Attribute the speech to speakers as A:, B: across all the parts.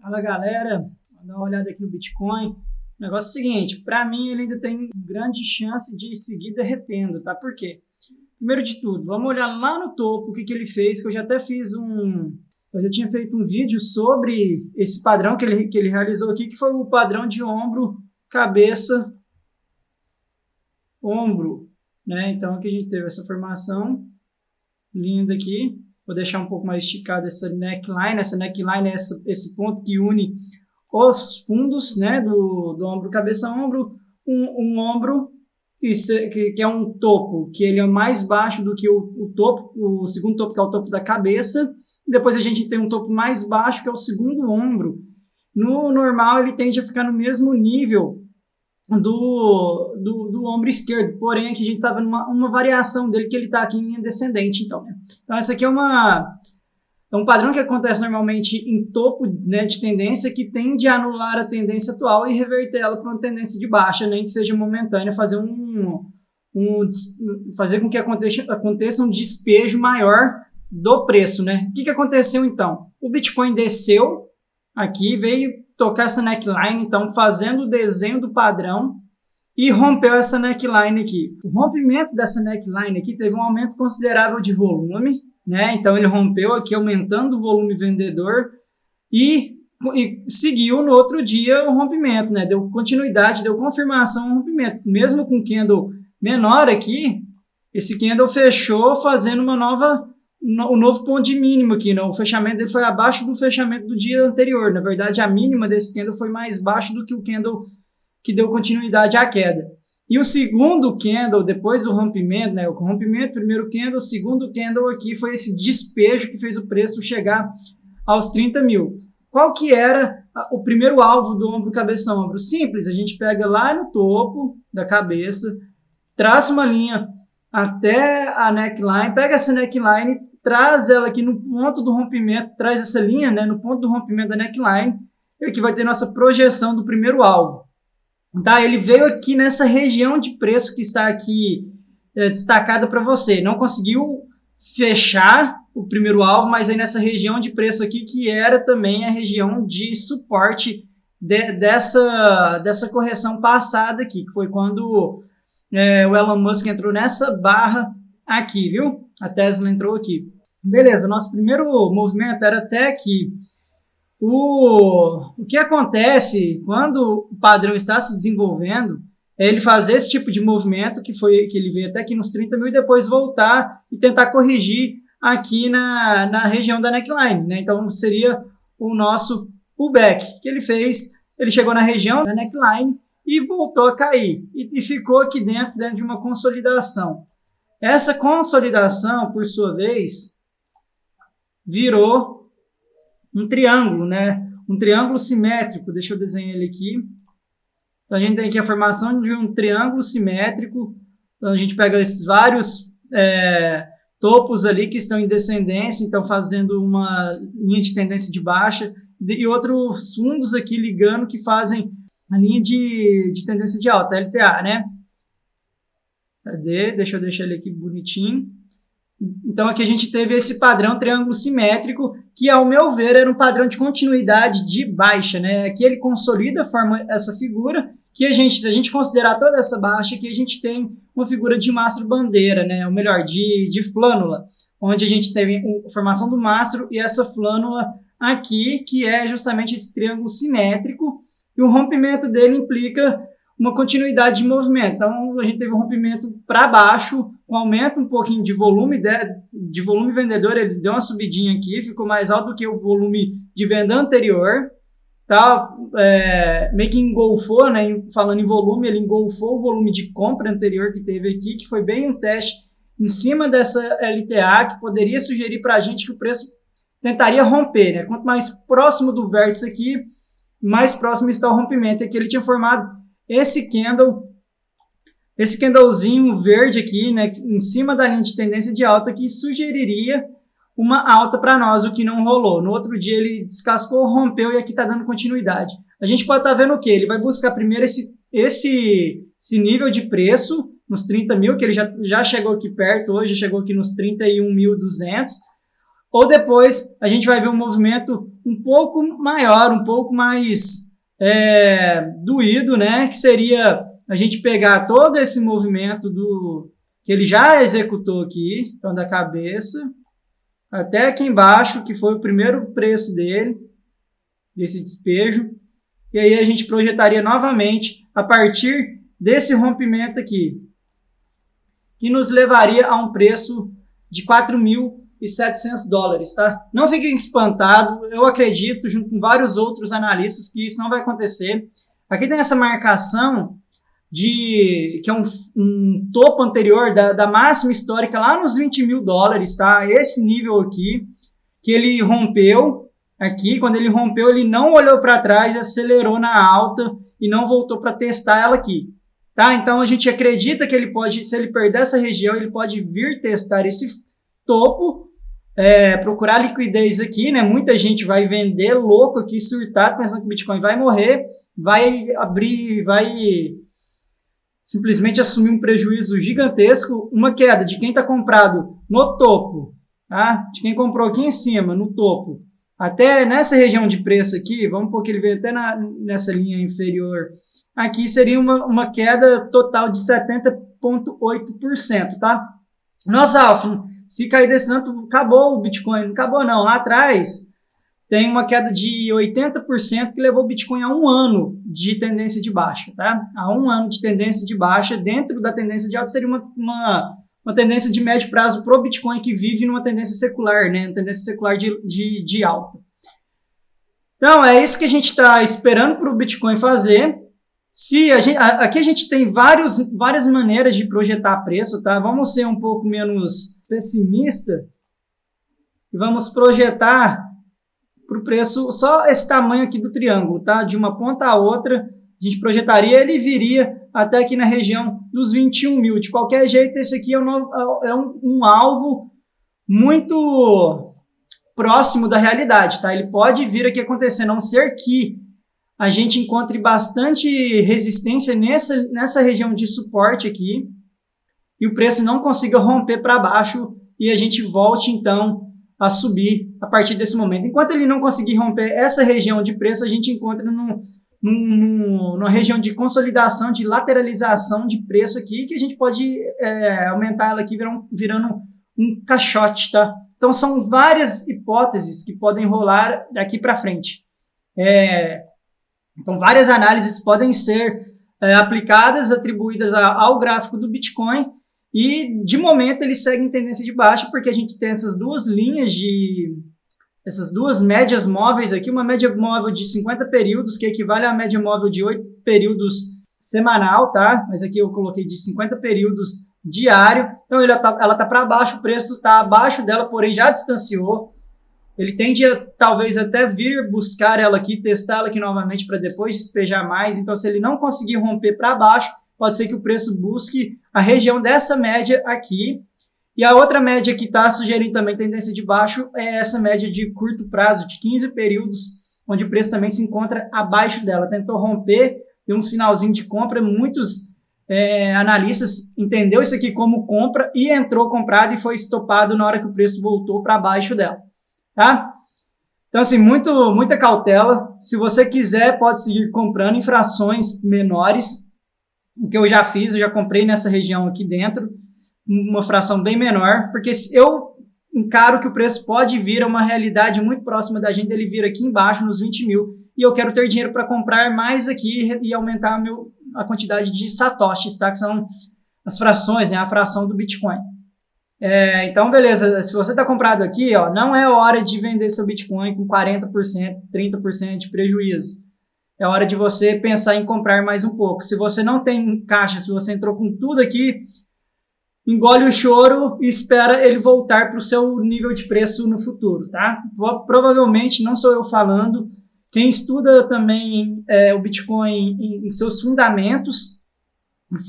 A: Fala galera, vou dar uma olhada aqui no Bitcoin. O negócio é o seguinte, para mim ele ainda tem grande chance de seguir derretendo, tá? Por quê? Primeiro de tudo, vamos olhar lá no topo o que ele fez, que eu já até eu já tinha feito um vídeo sobre esse padrão que ele realizou aqui, que foi o padrão de ombro, cabeça, ombro, né? Então aqui a gente teve essa formação linda aqui. Vou deixar um pouco mais esticada essa neckline. Essa neckline é esse ponto que une os fundos, né, do ombro, cabeça, ombro. Um ombro que é um topo, que ele é mais baixo do que o topo, o segundo topo, que é o topo da cabeça. Depois a gente tem um topo mais baixo, que é o segundo ombro. No normal, ele tende a ficar no mesmo nível do ombro esquerdo, porém aqui a gente está vendo uma variação dele, que ele está aqui em linha descendente. Então essa aqui é um padrão que acontece normalmente em topo, né, de tendência, que tende a anular a tendência atual e reverter ela para uma tendência de baixa, nem que seja momentânea, fazer com que aconteça um despejo maior do preço, né? O que aconteceu então? O Bitcoin desceu aqui, veio tocar essa neckline, então fazendo o desenho do padrão, e rompeu essa neckline aqui. O rompimento dessa neckline aqui teve um aumento considerável de volume, né? Então ele rompeu aqui, aumentando o volume vendedor, e seguiu no outro dia o rompimento, né? Deu continuidade, deu confirmação ao rompimento. Mesmo com candle menor aqui, esse candle fechou fazendo o novo ponto de mínimo aqui, né? O fechamento dele foi abaixo do fechamento do dia anterior. Na verdade, a mínima desse candle foi mais baixo do que o candle que deu continuidade à queda. E o segundo candle, depois do rompimento, né? O rompimento, primeiro candle, o segundo candle aqui foi esse despejo que fez o preço chegar aos 30 mil. Qual que era o primeiro alvo do ombro, cabeça, ombro? Simples, a gente pega lá no topo da cabeça, traça uma linha até a neckline, pega essa neckline, traz ela aqui no ponto do rompimento, traz essa linha, né, no ponto do rompimento da neckline, e aqui vai ter nossa projeção do primeiro alvo. Tá? Ele veio aqui nessa região de preço que está aqui destacada para você. Não conseguiu fechar o primeiro alvo, mas aí nessa região de preço aqui, que era também a região de suporte dessa correção passada aqui, que foi quando o Elon Musk entrou nessa barra aqui, viu? A Tesla entrou aqui. Beleza, nosso primeiro movimento era até aqui. O que acontece quando o padrão está se desenvolvendo é ele fazer esse tipo de movimento, que ele veio até aqui nos 30 mil, e depois voltar e tentar corrigir aqui na região da neckline, né? Então seria o nosso pullback que ele fez. Ele chegou na região da neckline e voltou a cair, e ficou aqui dentro de uma consolidação. Essa consolidação, por sua vez, virou um triângulo, né? Um triângulo simétrico. Deixa eu desenhar ele aqui. Então a gente tem aqui a formação de um triângulo simétrico. Então a gente pega esses vários topos ali que estão em descendência, então fazendo uma linha de tendência de baixa, e outros fundos aqui ligando que fazem a linha de tendência de alta, LTA, né? Cadê? Deixa eu deixar ele aqui bonitinho. Então aqui a gente teve esse padrão triângulo simétrico, que ao meu ver era um padrão de continuidade de baixa, né? Aqui ele consolida, forma essa figura, que se a gente considerar toda essa baixa, aqui a gente tem uma figura de mastro bandeira, né? Ou melhor, de flânula, onde a gente teve a formação do mastro e essa flânula aqui, que é justamente esse triângulo simétrico, e o rompimento dele implica uma continuidade de movimento. Então a gente teve um rompimento para baixo, um aumento um pouquinho de volume vendedor, ele deu uma subidinha aqui, ficou mais alto do que o volume de venda anterior, tá? Meio que engolfou, né? Falando em volume, ele engolfou o volume de compra anterior que teve aqui, que foi bem um teste em cima dessa LTA, que poderia sugerir para a gente que o preço tentaria romper, né? Quanto mais próximo do vértice aqui, mais próximo está o rompimento. Aqui ele tinha formado esse candlezinho verde aqui, né, em cima da linha de tendência de alta, que sugeriria uma alta para nós, o que não rolou. No outro dia ele descascou, rompeu, e aqui está dando continuidade. A gente pode estar vendo o quê? Ele vai buscar primeiro esse nível de preço nos 30 mil, que ele já chegou aqui perto, hoje chegou aqui nos 31.200, ou depois a gente vai ver um movimento um pouco maior, um pouco mais doído, né? Que seria a gente pegar todo esse movimento que ele já executou aqui, então da cabeça até aqui embaixo, que foi o primeiro preço dele, desse despejo, e aí a gente projetaria novamente a partir desse rompimento aqui, que nos levaria a um preço de $4.700, tá? Não fiquem espantados, eu acredito, junto com vários outros analistas, que isso não vai acontecer. Aqui tem essa marcação que é um topo anterior da máxima histórica lá nos $20.000, tá? Esse nível aqui, que ele rompeu aqui, quando ele rompeu, ele não olhou para trás, acelerou na alta e não voltou para testar ela aqui, tá? Então a gente acredita que ele pode, se ele perder essa região, ele pode vir testar esse topo, procurar liquidez aqui, né? Muita gente vai vender louco aqui, surtado, pensando que o Bitcoin vai morrer, vai abrir, vai simplesmente assumir um prejuízo gigantesco, uma queda de quem está comprado no topo, tá? De quem comprou aqui em cima, no topo, até nessa região de preço aqui, vamos pôr que ele veio até nessa linha inferior, aqui seria uma queda total de 70,8%, tá? Nossa, Alf, se cair desse tanto, acabou o Bitcoin. Não acabou não, lá atrás tem uma queda de 80% que levou o Bitcoin a 1 ano de tendência de baixa, tá? A 1 ano de tendência de baixa, dentro da tendência de alta, seria uma tendência de médio prazo para o Bitcoin que vive numa tendência secular, né? Uma tendência secular de alta. Então, é isso que a gente está esperando para o Bitcoin fazer. Aqui a gente tem várias maneiras de projetar preço, tá? Vamos ser um pouco menos pessimista e vamos projetar para o preço só esse tamanho aqui do triângulo, tá? De uma ponta a outra, a gente projetaria, ele viria até aqui na região dos 21.000. De qualquer jeito, esse aqui é um alvo muito próximo da realidade, tá? Ele pode vir aqui acontecer, a não ser que a gente encontre bastante resistência nessa região de suporte aqui e o preço não consiga romper para baixo e a gente volte, então, a subir a partir desse momento. Enquanto ele não conseguir romper essa região de preço, a gente encontra numa região de consolidação, de lateralização de preço aqui, que a gente pode aumentar ela aqui virando um caixote, tá? Então, são várias hipóteses que podem rolar daqui para frente. Então, várias análises podem ser aplicadas, atribuídas ao gráfico do Bitcoin, e de momento ele segue em tendência de baixa, porque a gente tem essas duas linhas essas duas médias móveis aqui, uma média móvel de 50 períodos, que equivale à média móvel de 8 períodos semanal, tá? Mas aqui eu coloquei de 50 períodos diário. Então ela tá para baixo, o preço está abaixo dela, porém já distanciou. Ele tende a talvez até vir buscar ela aqui, testar ela aqui novamente para depois despejar mais. Então, se ele não conseguir romper para baixo, pode ser que o preço busque a região dessa média aqui. E a outra média que está sugerindo também tendência de baixo é essa média de curto prazo, de 15 períodos, onde o preço também se encontra abaixo dela. Tentou romper, deu um sinalzinho de compra. Muitos analistas entenderam isso aqui como compra e entrou comprado e foi estopado na hora que o preço voltou para baixo dela. Tá? Então, assim, muita cautela. Se você quiser, pode seguir comprando em frações menores. O que eu já fiz, eu já comprei nessa região aqui dentro, uma fração bem menor, porque eu encaro que o preço pode vir a uma realidade muito próxima da gente, ele vir aqui embaixo, nos 20.000, e eu quero ter dinheiro para comprar mais aqui e aumentar a quantidade de satoshis, tá? Que são as frações, né? A fração do Bitcoin. Então, beleza, se você está comprado aqui, ó, não é hora de vender seu Bitcoin com 40%, 30% de prejuízo. É hora de você pensar em comprar mais um pouco. Se você não tem caixa, se você entrou com tudo aqui, engole o choro e espera ele voltar para o seu nível de preço no futuro, tá? Provavelmente, não sou eu falando, quem estuda também o Bitcoin em seus fundamentos,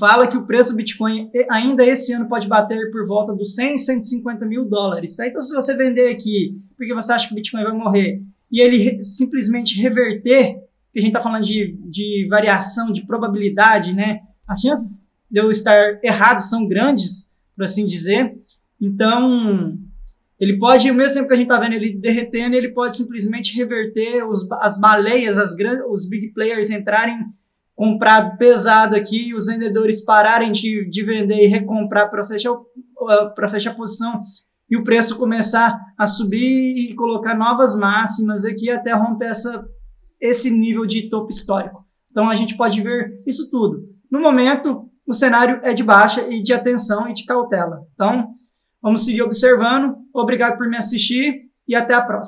A: fala que o preço do Bitcoin ainda esse ano pode bater por volta dos 100, 150 mil dólares. Tá? Então, se você vender aqui porque você acha que o Bitcoin vai morrer e ele simplesmente reverter, que a gente está falando de variação, de probabilidade, né? As chances de eu estar errado são grandes, por assim dizer. Então, Ele pode, ao mesmo tempo que a gente está vendo ele derretendo, ele pode simplesmente reverter as baleias, os big players entrarem comprado pesado aqui, os vendedores pararem de vender e recomprar para fechar a posição e o preço começar a subir e colocar novas máximas aqui até romper esse nível de topo histórico. Então a gente pode ver isso tudo. No momento, o cenário é de baixa e de atenção e de cautela. Então, vamos seguir observando. Obrigado por me assistir e até a próxima.